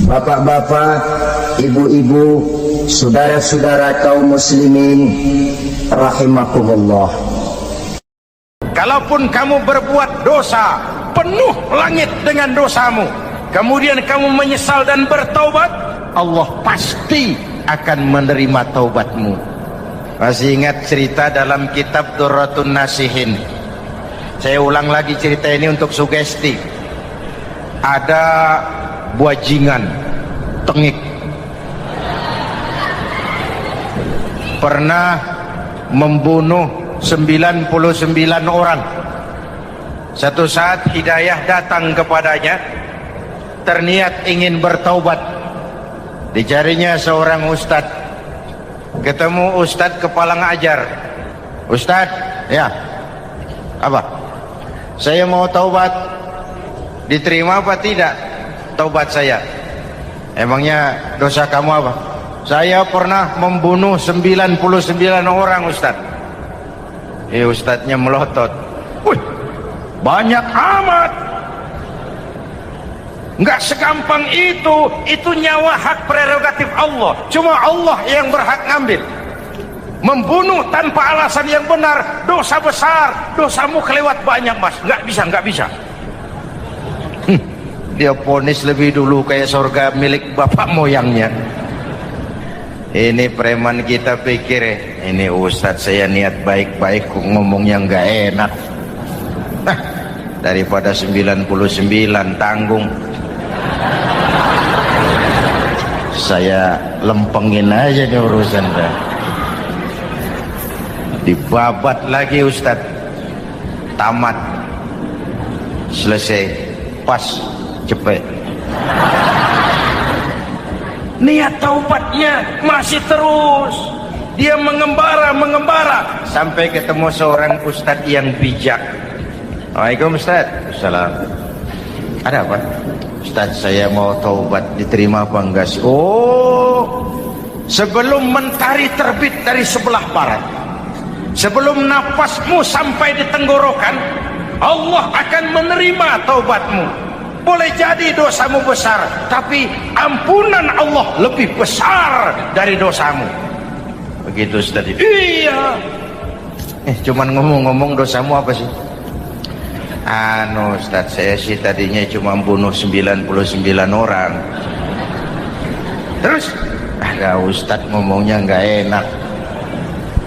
Bapak-bapak, ibu-ibu, saudara-saudara kaum muslimin rahimakumullah. Kalaupun kamu berbuat dosa, penuh langit dengan dosamu, kemudian kamu menyesal dan bertaubat, Allah pasti akan menerima taubatmu. Masih ingat cerita dalam kitab Durratun Nasihin? Saya ulang lagi cerita ini untuk sugesti. Ada buajingan tengik pernah membunuh 99 orang. Satu saat hidayah datang kepadanya, terniat ingin bertaubat. Dicarinya seorang ustadz, ketemu ustadz kepala ngajar. Ustadz, ya, apa? Saya mau taubat, diterima apa tidak taubat saya? Emangnya dosa kamu apa? Saya pernah membunuh 99 orang, Ustadz. Ustadznya melotot. Wih, banyak amat. Enggak segampang itu nyawa hak prerogatif Allah. Cuma Allah yang berhak ngambil. Membunuh tanpa alasan yang benar, dosa besar. Dosamu kelewat banyak, Mas. Enggak bisa. Dia vonis lebih dulu kayak surga milik bapak moyangnya. Ini preman kita pikir, ini ustadz saya niat baik-baik kok ngomongnya nggak enak. Nah, daripada 99 tanggung, saya lempengin aja nih urusan dah. Dibabat lagi ustadz, tamat, selesai, pas, cepet. Niat taubatnya masih terus. Dia mengembara sampai ketemu seorang ustadz yang bijak. Waalaikumsalam Ustadz. Assalam. Ada apa? Ustadz, saya mau taubat, diterima apa enggak sih? Oh, sebelum mentari terbit dari sebelah barat, sebelum napasmu sampai di tenggorokan, Allah akan menerima taubatmu. Boleh jadi dosamu besar, tapi ampunan Allah lebih besar dari dosamu. Begitu Ustaz. Iya. Cuman ngomong-ngomong dosamu apa sih? Ustaz, saya sih tadinya cuma bunuh 99 orang. Terus ada Ustaz ngomongnya nggak enak,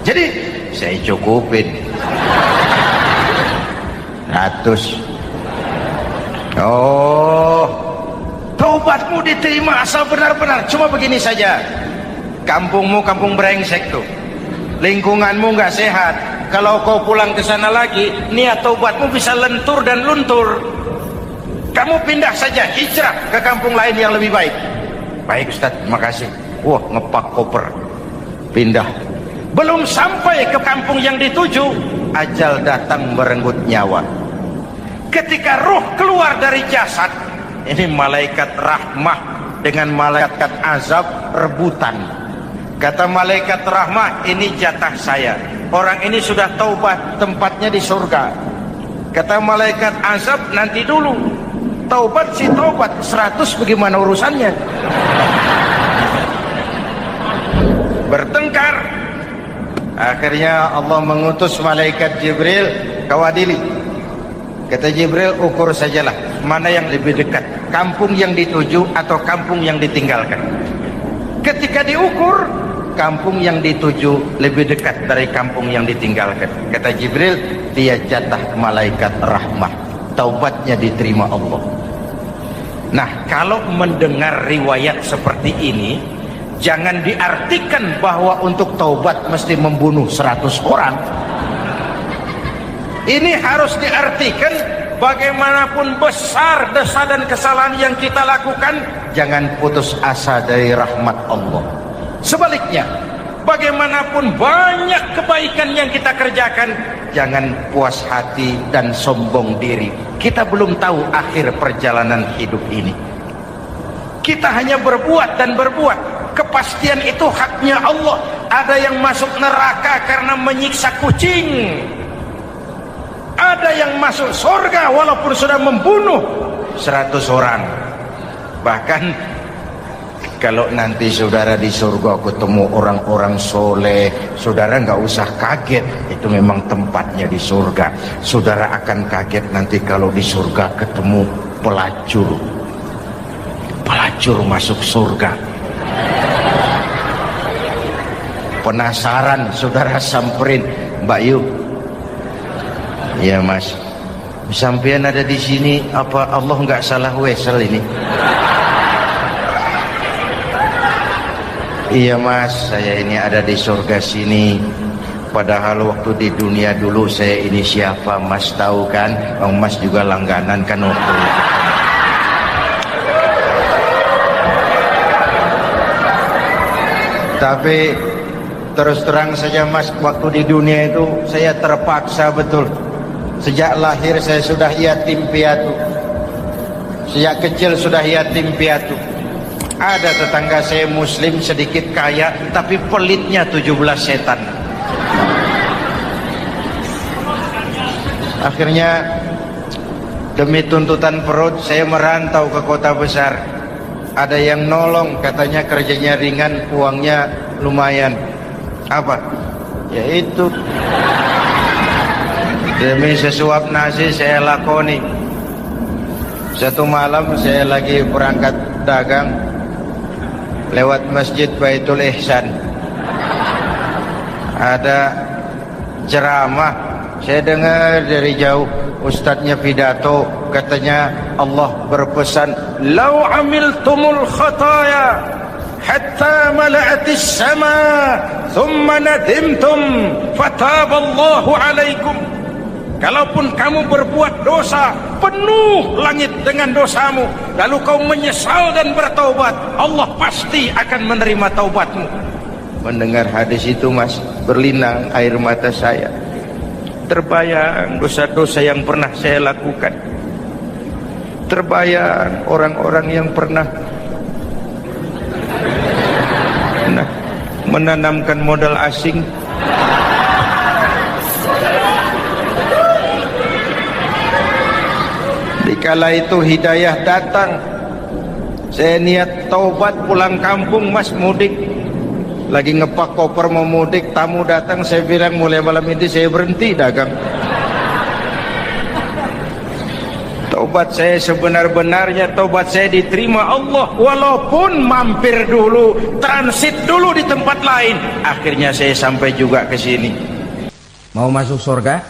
jadi saya cukupin 100. Oh, taubatmu diterima asal benar-benar. Cuma begini saja, kampungmu kampung brengsek tuh, lingkunganmu nggak sehat. Kalau kau pulang ke sana lagi, niat taubatmu bisa lentur dan luntur. Kamu pindah saja, hijrah ke kampung lain yang lebih baik. Baik Ustaz, terima kasih. Wah, ngepak koper, pindah. Belum sampai ke kampung yang dituju, ajal datang merenggut nyawa. Ketika ruh keluar dari jasad, ini malaikat rahmah dengan malaikat azab rebutan. Kata malaikat rahmah, ini jatah saya. Orang ini sudah taubat, tempatnya di surga. Kata malaikat azab, nanti dulu. Taubat si taubat, 100 bagaimana urusannya? Bertengkar. Akhirnya Allah mengutus malaikat Jibril, kau adili. Kata Jibril, ukur sajalah mana yang lebih dekat, kampung yang dituju atau kampung yang ditinggalkan. Ketika diukur, kampung yang dituju lebih dekat dari kampung yang ditinggalkan. Kata Jibril, dia jatah malaikat rahmah, taubatnya diterima Allah. Nah, kalau mendengar riwayat seperti ini, jangan diartikan bahwa untuk taubat mesti membunuh 100 orang. Ini harus diartikan bagaimanapun besar dosa dan kesalahan yang kita lakukan, jangan putus asa dari rahmat Allah. Sebaliknya, bagaimanapun banyak kebaikan yang kita kerjakan, jangan puas hati dan sombong diri. Kita belum tahu akhir perjalanan hidup ini. Kita hanya berbuat dan berbuat. Kepastian itu haknya Allah. Ada yang masuk neraka karena menyiksa kucing. Ada yang masuk surga walaupun sudah membunuh 100 orang. Bahkan Kalau nanti saudara di surga ketemu orang-orang soleh, saudara nggak usah kaget, itu memang tempatnya di surga. Saudara akan kaget nanti kalau di surga ketemu pelacur. Pelacur masuk surga. Penasaran, saudara samperin, Mbak Yu. Ya Mas, sampean ada di sini, apa Allah nggak salah wesel ini? Iya Mas, saya ini ada di surga sini. Padahal waktu di dunia dulu saya ini siapa Mas tahu kan? Mas juga langganan kan waktu itu. Tapi terus terang saja Mas, waktu di dunia itu saya terpaksa betul. Sejak lahir saya sudah yatim piatu. Sejak kecil sudah yatim piatu. Ada tetangga saya muslim sedikit kaya, tapi pelitnya 17 setan. Akhirnya demi tuntutan perut saya merantau ke kota besar. Ada yang nolong, katanya kerjanya ringan, uangnya lumayan. Apa? Yaitu demi sesuap nasi saya lakoni. Satu malam saya lagi berangkat dagang, lewat masjid Baitul Ihsan, ada ceramah. Saya dengar dari jauh ustadznya pidato, katanya Allah berpesan, "Lau amiltumul khataya hatta mala'atis sama thumma nadimtum fataballahu alaikum." Kalaupun kamu berbuat dosa, penuh langit dengan dosamu, lalu kau menyesal dan bertaubat, Allah pasti akan menerima taubatmu. Mendengar hadis itu Mas, berlinang air mata saya. Terbayang dosa-dosa yang pernah saya lakukan. Terbayang orang-orang yang pernah menanamkan modal asing. Dikala itu hidayah datang, saya niat taubat pulang kampung Mas, mudik. Lagi ngepak koper mau mudik, tamu datang, saya bilang mulai malam ini saya berhenti dagang. Taubat saya sebenar-benarnya, taubat saya diterima Allah, walaupun mampir dulu, transit dulu di tempat lain. Akhirnya saya sampai juga ke sini. Mau masuk surga?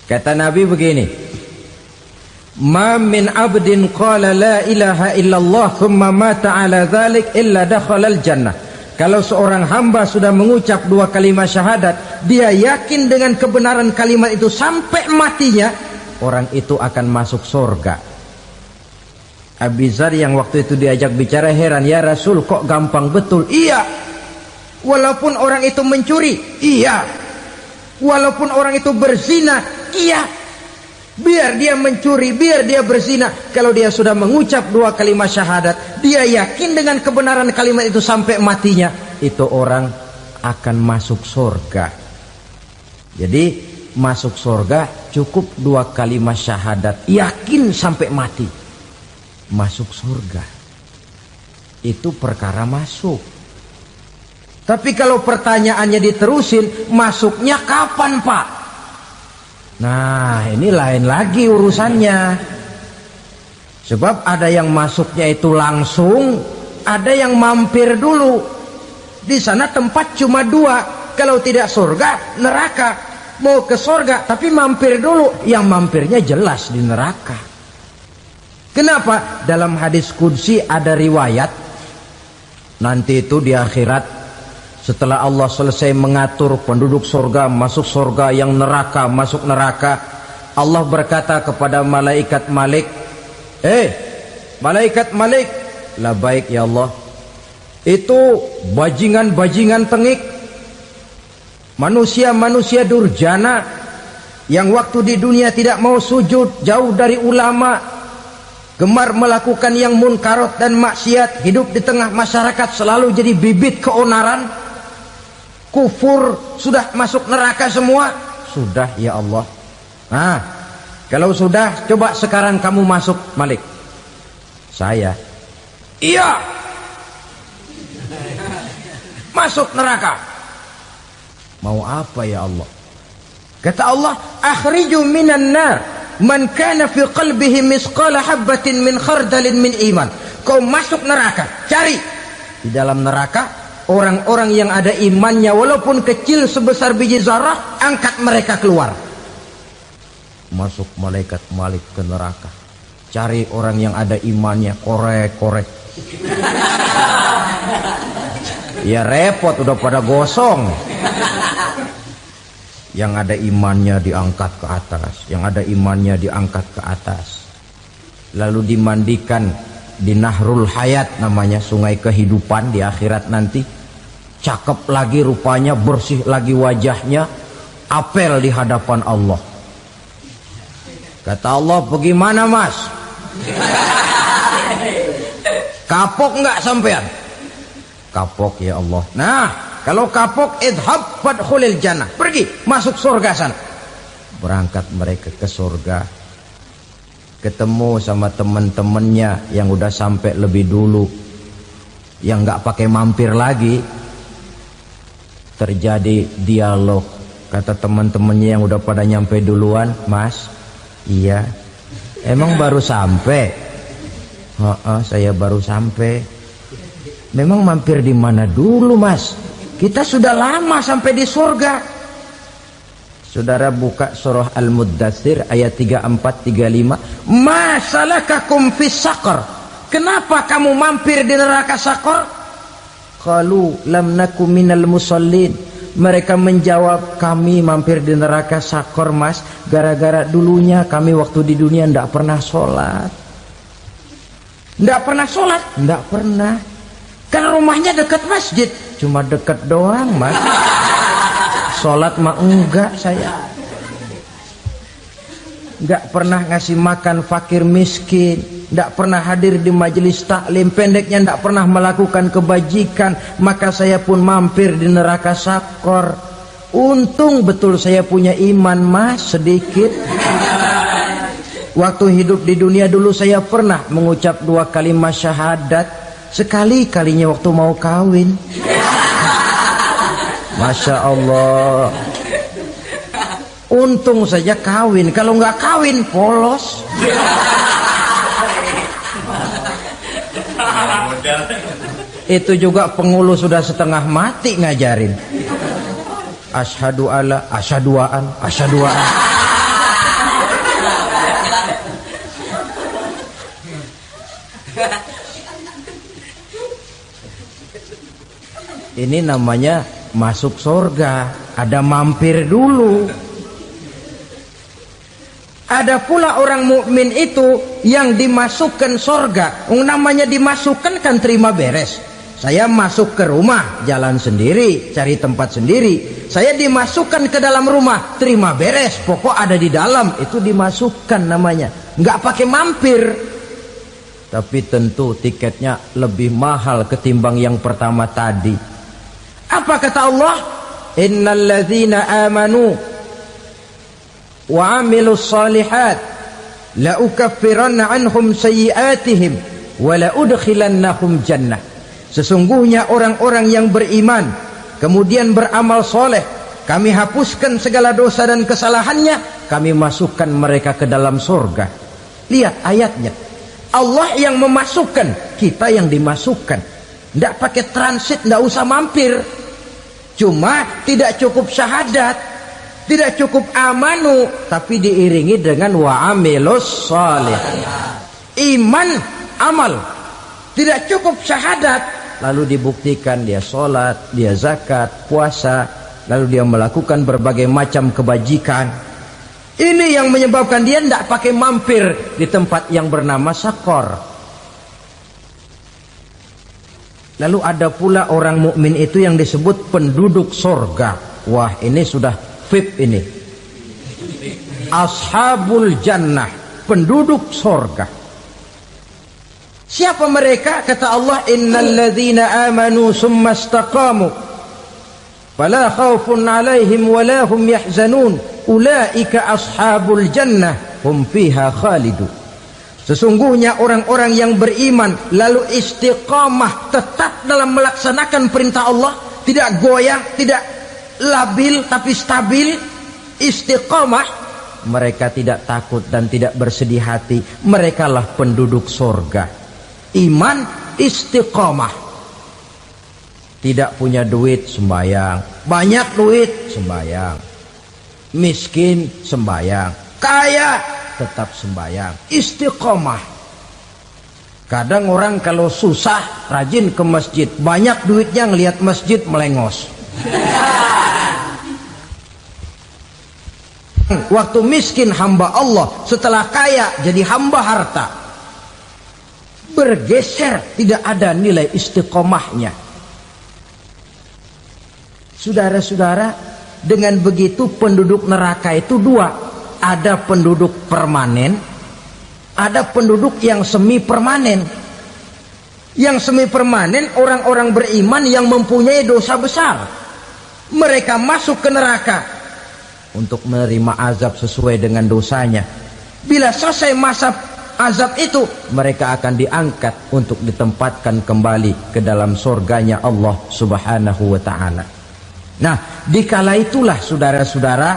Kata Nabi begini, "Ma min abdin qala la ilaha illallah thumma mata ala dhalik illa dakhalal jannah." Kalau seorang hamba sudah mengucap dua kalimat syahadat, dia yakin dengan kebenaran kalimat itu sampai matinya, orang itu akan masuk surga. Abi Dzar yang waktu itu diajak bicara heran, "Ya Rasul, kok gampang betul?" Iya. Walaupun orang itu mencuri, iya. Walaupun orang itu berzina, iya. Biar dia mencuri, biar dia berzina, kalau dia sudah mengucap dua kalimat syahadat, dia yakin dengan kebenaran kalimat itu sampai matinya, itu orang akan masuk surga. Jadi masuk surga cukup dua kalimat syahadat, yakin sampai mati, masuk surga. Itu perkara masuk. Tapi kalau pertanyaannya diterusin, masuknya kapan Pak? Nah, ini lain lagi urusannya. Sebab ada yang masuknya itu langsung, ada yang mampir dulu. Di sana tempat cuma dua, kalau tidak surga, neraka. Mau ke surga tapi mampir dulu, yang mampirnya jelas di neraka. Kenapa? Dalam hadis qudsi ada riwayat, nanti itu di akhirat, setelah Allah selesai mengatur penduduk surga masuk surga, yang neraka masuk neraka, Allah berkata kepada malaikat Malik, malaikat Malik, labaik ya Allah, itu bajingan-bajingan tengik, manusia-manusia durjana yang waktu di dunia tidak mau sujud, jauh dari ulama, gemar melakukan yang munkarat dan maksiat, hidup di tengah masyarakat selalu jadi bibit keonaran, kufur, sudah masuk neraka semua. Sudah ya Allah. Nah, kalau sudah, coba sekarang kamu masuk Malik. Saya Iya. Masuk neraka. Mau apa ya Allah? Kata Allah, akhriju minan nar man kana fi qalbihi misqala habbatin min khardalin min iman. Kau masuk neraka, cari di dalam neraka orang-orang yang ada imannya walaupun kecil sebesar biji zarah, angkat mereka keluar. Masuk malaikat Malik ke neraka, cari orang yang ada imannya, korek-korek. Ya repot, udah pada gosong. Yang ada imannya diangkat ke atas, yang ada imannya diangkat ke atas, lalu dimandikan di Nahrul Hayat, namanya sungai kehidupan di akhirat nanti. Cakep lagi rupanya, bersih lagi wajahnya, apel di hadapan Allah. Kata Allah, bagaimana mas? Kapok nggak sampean? Kapok ya Allah. Nah, kalau kapok, idhab fadkhulil jannah, pergi masuk surga sana. Berangkat mereka ke surga, ketemu sama teman-temannya yang udah sampai lebih dulu, yang nggak pakai mampir lagi. Terjadi dialog. Kata teman-temannya yang udah pada nyampe duluan, mas, iya, emang baru sampai? Saya baru sampai. Memang mampir di mana dulu mas? Kita sudah lama sampai di surga. Saudara buka surah Al-Muddatsir ayat 34-35. Ma salakakum fis saqar? Kenapa kamu mampir di neraka Saqar? Qalu lam naku minal musallin. Mereka menjawab, kami mampir di neraka Saqar mas, gara-gara dulunya kami waktu di dunia tidak pernah sholat. Tidak pernah sholat? Tidak pernah. Kan rumahnya dekat masjid. Cuma dekat doang mas. Sholat mah enggak saya. Enggak pernah ngasih makan fakir miskin, enggak pernah hadir di majelis taklim, pendeknya enggak pernah melakukan kebajikan. Maka saya pun mampir di neraka Saqar. Untung betul saya punya iman mas, sedikit. Waktu hidup di dunia dulu saya pernah mengucap 2 kalimat syahadat. Sekali-kalinya waktu mau kawin. Masya Allah. Untung saja kawin. Kalau nggak kawin polos. Itu juga pengulu sudah setengah mati ngajarin. Asyhadu alla, asyaduaan, asyaduaan. Ini namanya masuk surga, ada mampir dulu. Ada pula orang mukmin itu yang dimasukkan surga. Namanya dimasukkan kan terima beres. Saya masuk ke rumah, jalan sendiri, cari tempat sendiri. Saya dimasukkan ke dalam rumah, terima beres, pokok ada di dalam, itu dimasukkan namanya. Nggak pakai mampir. Tapi tentu tiketnya lebih mahal ketimbang yang pertama tadi. Apa kata Allah? Innal ladzina amanu wa amilus salihat la ukaffiranna anhum sayyi'atihim wa la udkhilannahum jannah. Sesungguhnya orang-orang yang beriman kemudian beramal soleh, kami hapuskan segala dosa dan kesalahannya, kami masukkan mereka ke dalam surga. Lihat ayatnya. Allah yang memasukkan, kita yang dimasukkan. Tidak pakai transit, tidak usah mampir. Cuma tidak cukup syahadat, tidak cukup amanu, tapi diiringi dengan wa'amilus salih. Iman, amal. Tidak cukup syahadat, lalu dibuktikan dia sholat, dia zakat, puasa, lalu dia melakukan berbagai macam kebajikan. Ini yang menyebabkan dia tidak pakai mampir di tempat yang bernama Saqar. Lalu ada pula orang mukmin itu yang disebut penduduk surga. Wah, ini sudah VIP ini. Ashabul jannah, penduduk surga. Siapa mereka? Kata Allah, innal ladzina amanu summa istaqamu fala khaufun 'alaihim wala hum yahzanun ulaika ashabul jannah hum fiha khalidun. Sesungguhnya orang-orang yang beriman lalu istiqamah, tetap dalam melaksanakan perintah Allah, tidak goyah, tidak labil tapi stabil, istiqamah, mereka tidak takut dan tidak bersedih hati. Merekalah penduduk surga. Iman, istiqamah. Tidak punya duit, sembayang. Banyak duit, sembayang. Miskin, sembayang. Kaya, tetap sembayang. Istiqamah. Kadang orang kalau susah rajin ke masjid, banyak duitnya ngelihat masjid melengos. Waktu miskin hamba Allah, setelah kaya jadi hamba harta. Bergeser, tidak ada nilai istiqomahnya. Saudara-saudara, dengan begitu penduduk neraka itu dua. Ada penduduk permanen, ada penduduk yang semi permanen. Yang semi permanen orang-orang beriman yang mempunyai dosa besar. Mereka masuk ke neraka untuk menerima azab sesuai dengan dosanya. Bila selesai masa azab itu, mereka akan diangkat untuk ditempatkan kembali ke dalam surganya Allah Subhanahu wa ta'ala. Nah, dikala itulah saudara-saudara,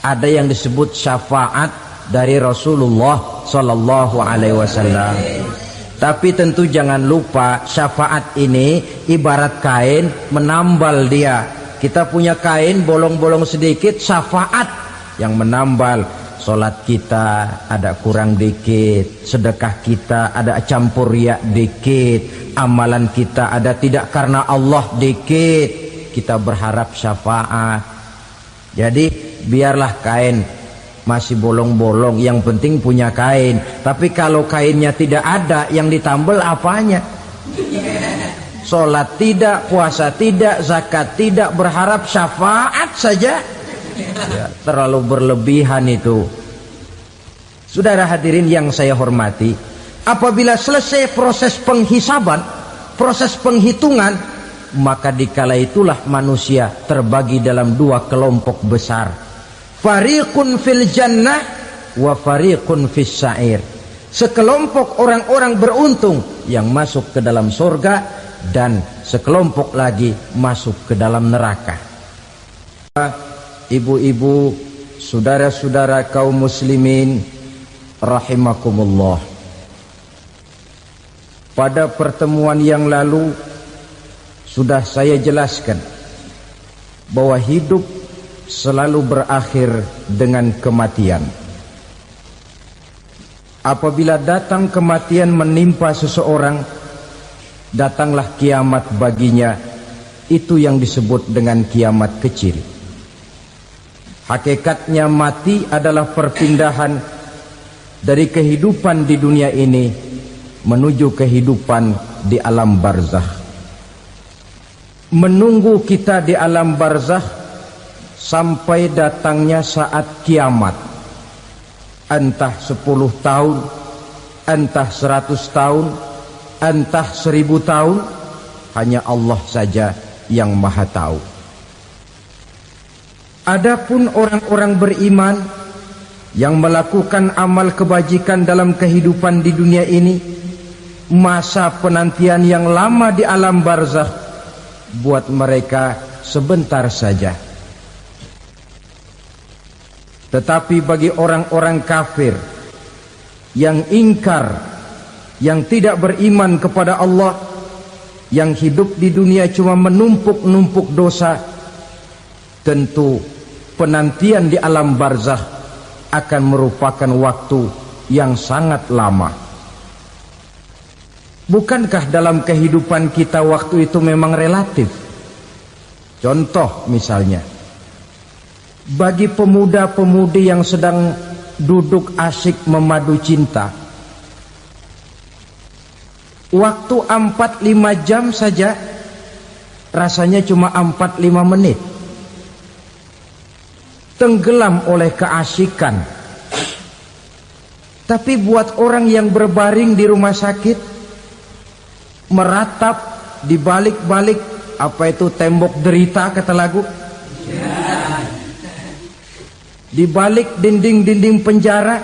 ada yang disebut syafaat dari Rasulullah Sallallahu Alaihi Wasallam. Tapi tentu jangan lupa, syafaat ini ibarat kain menambal dia. Kita punya kain bolong-bolong sedikit, syafaat yang menambal. Solat kita ada kurang dikit, sedekah kita ada campur riya dikit, amalan kita ada tidak karena Allah dikit. Kita berharap syafaat. Jadi biarlah kain masih bolong-bolong, yang penting punya kain. Tapi kalau kainnya tidak ada, yang ditambal apanya? Sholat tidak, puasa tidak, zakat tidak, berharap syafaat saja. Ya, terlalu berlebihan itu. Saudara hadirin yang saya hormati, apabila selesai proses penghisaban, proses penghitungan, maka dikala itulah manusia terbagi dalam dua kelompok besar. Fariqun fil jannah wa fariqun fis sa'ir. Sekelompok orang-orang beruntung yang masuk ke dalam surga, dan sekelompok lagi masuk ke dalam neraka. Ibu-ibu, saudara-saudara kaum muslimin rahimakumullah. Pada pertemuan yang lalu sudah saya jelaskan bahwa hidup selalu berakhir dengan kematian. Apabila datang kematian menimpa seseorang, datanglah kiamat baginya. Itu yang disebut dengan kiamat kecil. Hakikatnya mati adalah perpindahan dari kehidupan di dunia ini menuju kehidupan di alam barzakh. Menunggu kita di alam barzakh sampai datangnya saat kiamat. Entah 10 tahun, entah 100 tahun, entah 1000 tahun, hanya Allah saja yang maha tahu. Adapun orang-orang beriman yang melakukan amal kebajikan dalam kehidupan di dunia ini, masa penantian yang lama di alam barzakh buat mereka sebentar saja. Tetapi bagi orang-orang kafir yang ingkar, yang tidak beriman kepada Allah, yang hidup di dunia cuma menumpuk-numpuk dosa, tentu penantian di alam barzakh akan merupakan waktu yang sangat lama. Bukankah dalam kehidupan kita waktu itu memang relatif? Contoh misalnya, bagi pemuda-pemudi yang sedang duduk asyik memadu cinta, waktu 4-5 jam saja rasanya cuma 4-5 menit. Tenggelam oleh keasikan. Tapi buat orang yang berbaring di rumah sakit, meratap di balik-balik apa itu tembok derita kata lagu, di balik dinding-dinding penjara,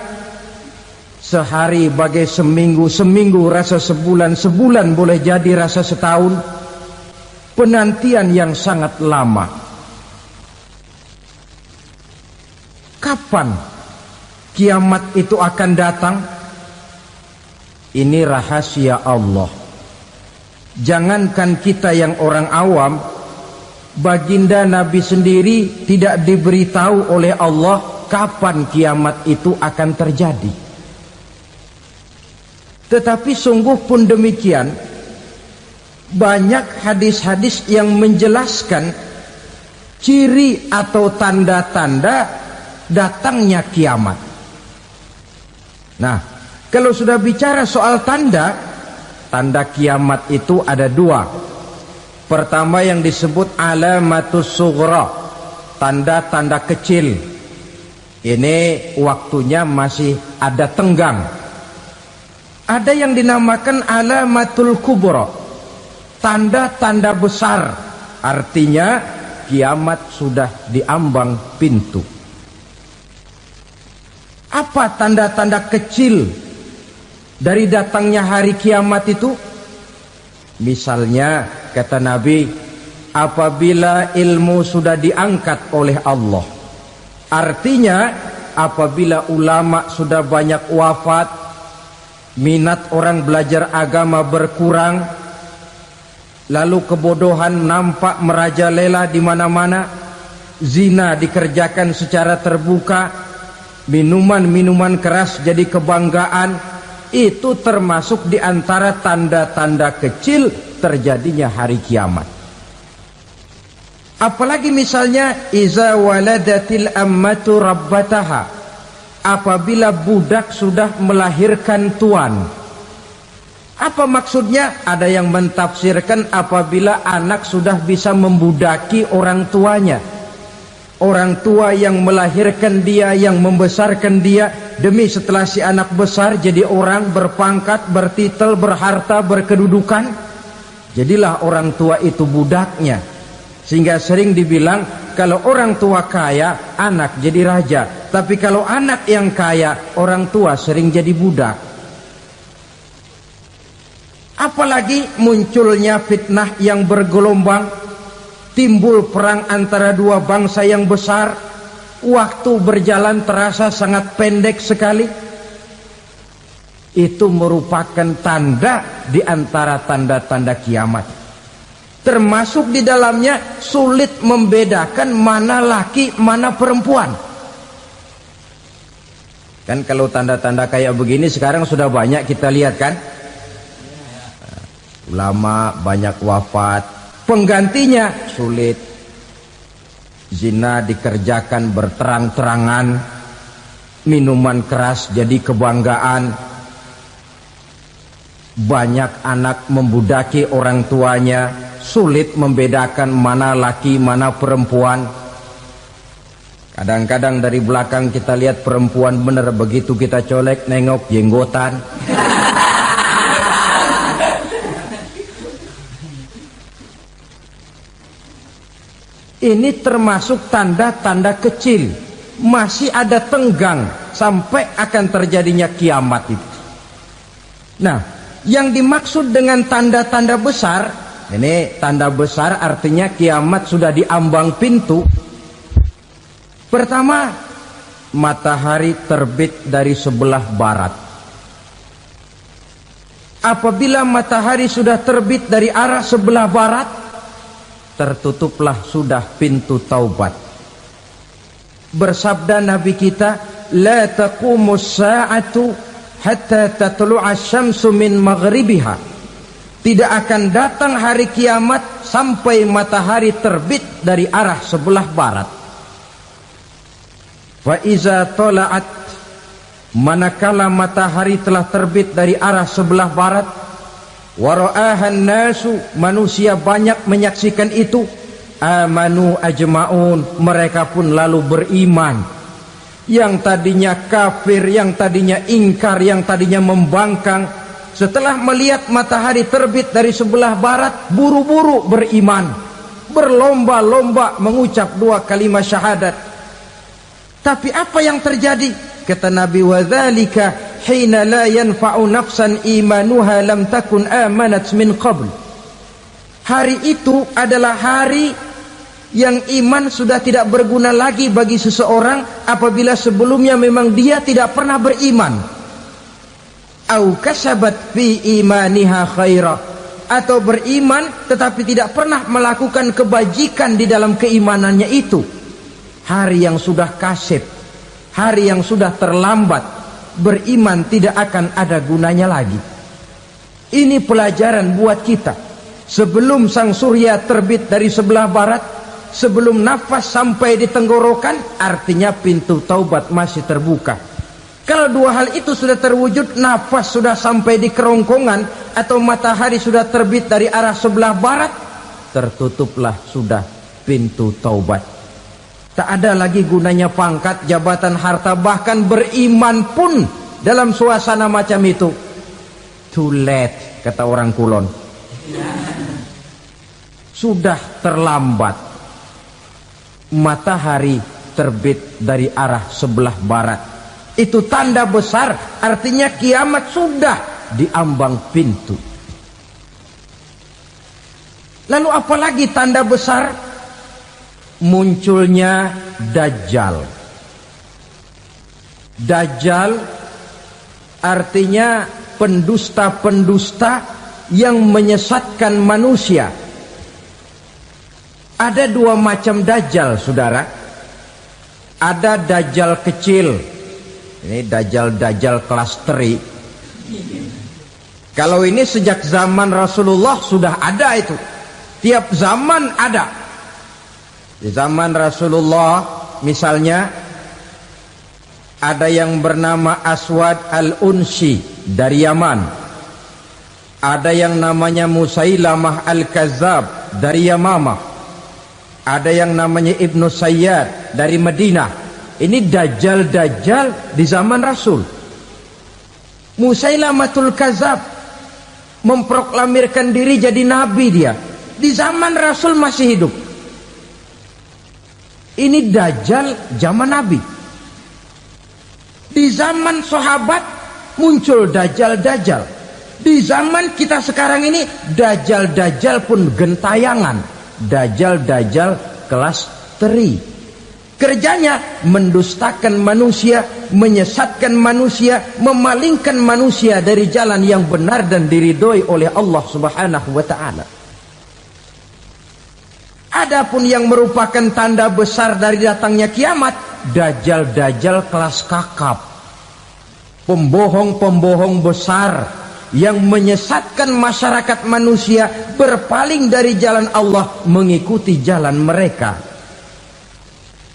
Sehari bagai seminggu, seminggu rasa sebulan, sebulan boleh jadi rasa setahun. Penantian yang sangat lama. Kapan kiamat itu akan datang? Ini rahasia Allah. Jangankan kita yang orang awam, baginda Nabi sendiri tidak diberitahu oleh Allah kapan kiamat itu akan terjadi. Tetapi sungguh pun demikian, banyak hadis-hadis yang menjelaskan ciri atau tanda-tanda datangnya kiamat. Nah, kalau sudah bicara soal tanda, tanda kiamat itu ada dua. Pertama yang disebut alamatus sughra, tanda-tanda kecil. Ini waktunya masih ada tenggang. Ada yang dinamakan alamatul kubra, tanda-tanda besar, artinya kiamat sudah diambang pintu. Apa tanda-tanda kecil dari datangnya hari kiamat itu? Misalnya kata Nabi, apabila ilmu sudah diangkat oleh Allah, artinya apabila ulama sudah banyak wafat, minat orang belajar agama berkurang, lalu kebodohan nampak merajalela di mana-mana, zina dikerjakan secara terbuka, minuman-minuman keras jadi kebanggaan, itu termasuk di antara tanda-tanda kecil terjadinya hari kiamat. Apalagi misalnya iza waladatil ammatu rabbataha, apabila budak sudah melahirkan tuan. Apa maksudnya? Ada yang mentafsirkan apabila anak sudah bisa membudaki orang tuanya. Orang tua yang melahirkan dia, yang membesarkan dia, demi setelah si anak besar jadi orang berpangkat, bertitel, berharta, berkedudukan, jadilah orang tua itu budaknya. Sehingga sering dibilang kalau orang tua kaya, anak jadi raja. Tapi kalau anak yang kaya, orang tua sering jadi budak. Apalagi munculnya fitnah yang bergelombang, timbul perang antara dua bangsa yang besar, waktu berjalan terasa sangat pendek sekali. Itu merupakan tanda di antara tanda-tanda kiamat. Termasuk di dalamnya sulit membedakan mana laki, mana perempuan. Kan kalau tanda-tanda kayak begini sekarang sudah banyak kita lihat kan. Ulama banyak wafat, penggantinya sulit. Zina dikerjakan berterang-terangan, minuman keras jadi kebanggaan, banyak anak membudaki orang tuanya, sulit membedakan mana laki mana perempuan. Kadang-kadang dari belakang kita lihat perempuan bener, begitu kita colek nengok jenggotan. Ini termasuk tanda-tanda kecil, masih ada tenggang sampai akan terjadinya kiamat itu. Nah, yang dimaksud dengan tanda-tanda besar, ini tanda besar artinya kiamat sudah diambang pintu. Pertama, matahari terbit dari sebelah barat. Apabila matahari sudah terbit dari arah sebelah barat, tertutuplah sudah pintu taubat. Bersabda Nabi kita, la taqumus sa'atu hatta tatlu'a syamsu min maghribiha. Tidak akan datang hari kiamat sampai matahari terbit dari arah sebelah barat. Fa iza tala'at, manakala matahari telah terbit dari arah sebelah barat, wara'ahan nasu, manusia banyak menyaksikan itu, amanu ajma'un, mereka pun lalu beriman. Yang tadinya kafir, yang tadinya ingkar, yang tadinya membangkang, setelah melihat matahari terbit dari sebelah barat, buru-buru beriman, berlomba-lomba mengucap dua kalimat syahadat. Tapi apa yang terjadi? Kata Nabi, wadzalika hina la yanfa'u nafsan imanuha lam takun amanat min qabl. Hari itu adalah hari yang iman sudah tidak berguna lagi bagi seseorang apabila sebelumnya memang dia tidak pernah beriman. Au kasabat fi imaniha khaira, atau beriman tetapi tidak pernah melakukan kebajikan di dalam keimanannya itu. Hari yang sudah kasib, hari yang sudah terlambat, beriman tidak akan ada gunanya lagi. Ini pelajaran buat kita. Sebelum sang surya terbit dari sebelah barat, sebelum nafas sampai di tenggorokan, artinya pintu taubat masih terbuka. Kalau dua hal itu sudah terwujud, nafas sudah sampai di kerongkongan atau matahari sudah terbit dari arah sebelah barat, tertutuplah sudah pintu taubat. Tak ada lagi gunanya pangkat, jabatan, harta, bahkan beriman pun dalam suasana macam itu. Too late, kata orang Kulon. Sudah terlambat. Matahari terbit dari arah sebelah barat. Itu tanda besar, artinya kiamat sudah diambang pintu. Lalu apalagi tanda besar? Munculnya Dajjal. Dajjal artinya pendusta-pendusta yang menyesatkan manusia. Ada dua macam Dajjal, saudara. Ada Dajjal kecil. Ini Dajjal kelas 3. Kalau ini sejak zaman Rasulullah sudah ada itu. Tiap zaman ada. Di zaman Rasulullah misalnya ada yang bernama Aswad al-Unsi dari Yaman. Ada yang namanya Musailamah al-Kazzab dari Yamamah. Ada yang namanya Ibnu Sayyad dari Madinah. Ini Dajjal di zaman Rasul. Musailamatul Kazzab memproklamirkan diri jadi nabi dia. Di zaman Rasul masih hidup. Ini Dajjal zaman Nabi. Di zaman sahabat muncul Dajjal. Di zaman kita sekarang ini Dajjal pun gentayangan. Dajjal kelas 3. Kerjanya mendustakan manusia, menyesatkan manusia, memalingkan manusia dari jalan yang benar dan diridhoi oleh Allah Subhanahu wa taala. Adapun yang merupakan tanda besar dari datangnya kiamat, Dajjal kelas kakap. Pembohong-pembohong besar yang menyesatkan masyarakat manusia berpaling dari jalan Allah mengikuti jalan mereka.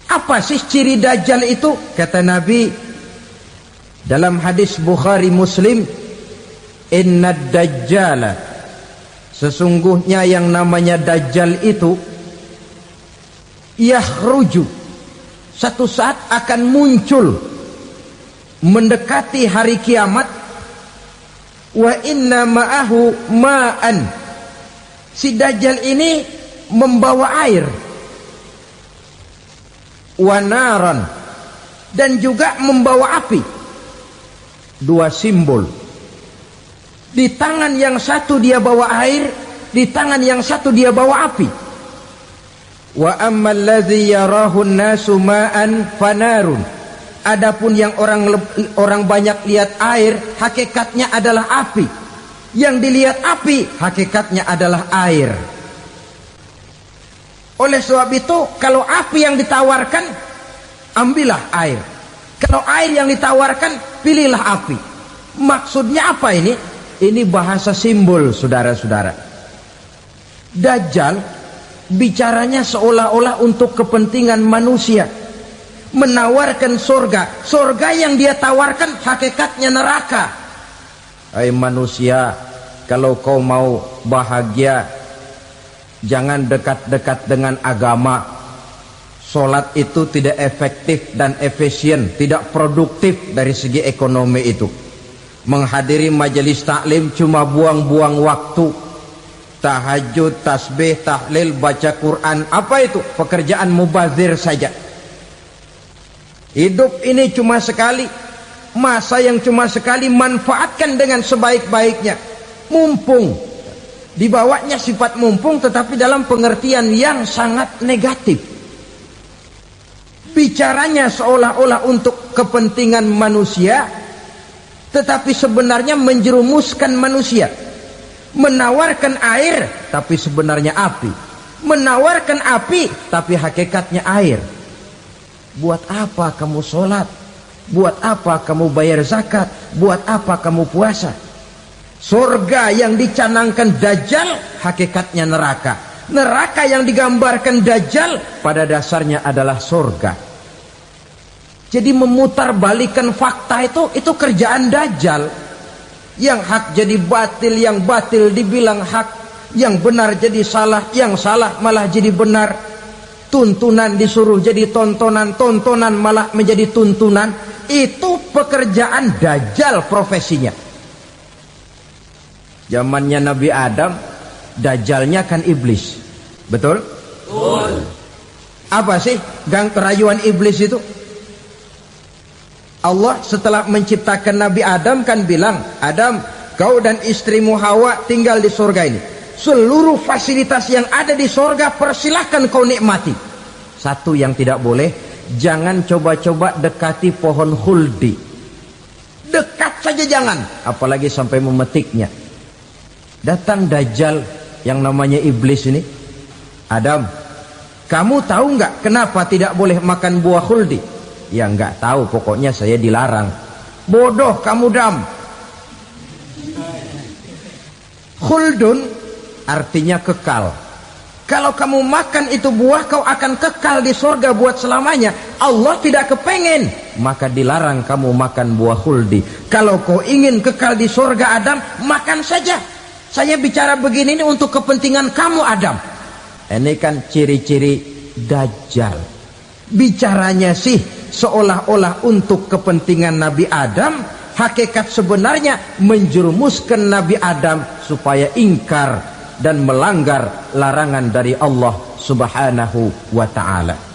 Apa sih ciri Dajjal itu? Kata Nabi dalam hadis Bukhari Muslim, Inna Dajjala, sesungguhnya yang namanya Dajjal itu yakhruju, satu saat akan muncul mendekati hari kiamat. Wa inna ma'ahu ma'an, si Dajjal ini membawa air. Wanaran, dan juga membawa api. Dua simbol. Di tangan yang satu dia bawa air, di tangan yang satu dia bawa api. Wa ammal ladzi yarahu an-nasu ma'an fanarun. Adapun yang orang banyak lihat air, hakikatnya adalah api. Yang dilihat api, hakikatnya adalah air. Oleh sebab itu, kalau api yang ditawarkan, ambillah air. Kalau air yang ditawarkan, pilihlah api. Maksudnya apa ini? Ini bahasa simbol, saudara-saudara. Dajjal bicaranya seolah-olah untuk kepentingan manusia. Menawarkan surga. Surga yang dia tawarkan hakikatnya neraka. Hai manusia, kalau kau mau bahagia, jangan dekat-dekat dengan agama. Solat itu tidak efektif dan efisien, tidak produktif dari segi ekonomi itu. Menghadiri majelis taklim cuma buang-buang waktu. Tahajud, tasbih, tahlil, baca Quran, apa itu? Pekerjaan mubazir saja. Hidup ini cuma sekali. Masa yang cuma sekali, manfaatkan dengan sebaik-baiknya. Mumpung, dibawanya sifat mumpung tetapi dalam pengertian yang sangat negatif. Bicaranya seolah-olah untuk kepentingan manusia, tetapi sebenarnya menjerumuskan manusia. Menawarkan air tapi sebenarnya api, menawarkan api tapi hakikatnya air. Buat apa kamu sholat? Buat apa kamu bayar zakat? Buat apa kamu puasa? Surga yang dicanangkan Dajjal hakikatnya neraka. Neraka yang digambarkan Dajjal pada dasarnya adalah surga. Jadi memutarbalikan fakta itu kerjaan Dajjal. Yang hak jadi batil, yang batil dibilang hak, yang benar jadi salah, yang salah malah jadi benar. Tuntunan disuruh jadi tontonan, tontonan malah menjadi tuntunan. Itu pekerjaan Dajjal profesinya. Zamannya Nabi Adam, Dajjalnya kan iblis. Betul? Betul. Apa sih gang kerayuan iblis itu? Allah setelah menciptakan Nabi Adam kan bilang, Adam, kau dan istrimu Hawa tinggal di surga ini. Seluruh fasilitas yang ada di surga persilahkan kau nikmati. Satu yang tidak boleh, jangan coba-coba dekati pohon khuldi. Dekat saja jangan, apalagi sampai memetiknya. Datang Dajjal yang namanya iblis ini. Adam, kamu tahu nggak kenapa tidak boleh makan buah khuldi? Ya nggak tahu, pokoknya saya dilarang. Bodoh kamu Dam. Khuldun artinya kekal. Kalau kamu makan itu buah, kau akan kekal di surga buat selamanya. Allah tidak kepengen, maka dilarang kamu makan buah khuldi. Kalau kau ingin kekal di surga Adam, makan saja. Saya bicara begini ini untuk kepentingan kamu Adam. Ini kan ciri-ciri Dajjal. Bicaranya sih seolah-olah untuk kepentingan Nabi Adam, hakikat sebenarnya menjerumuskan Nabi Adam supaya ingkar dan melanggar larangan dari Allah Subhanahu wa ta'ala.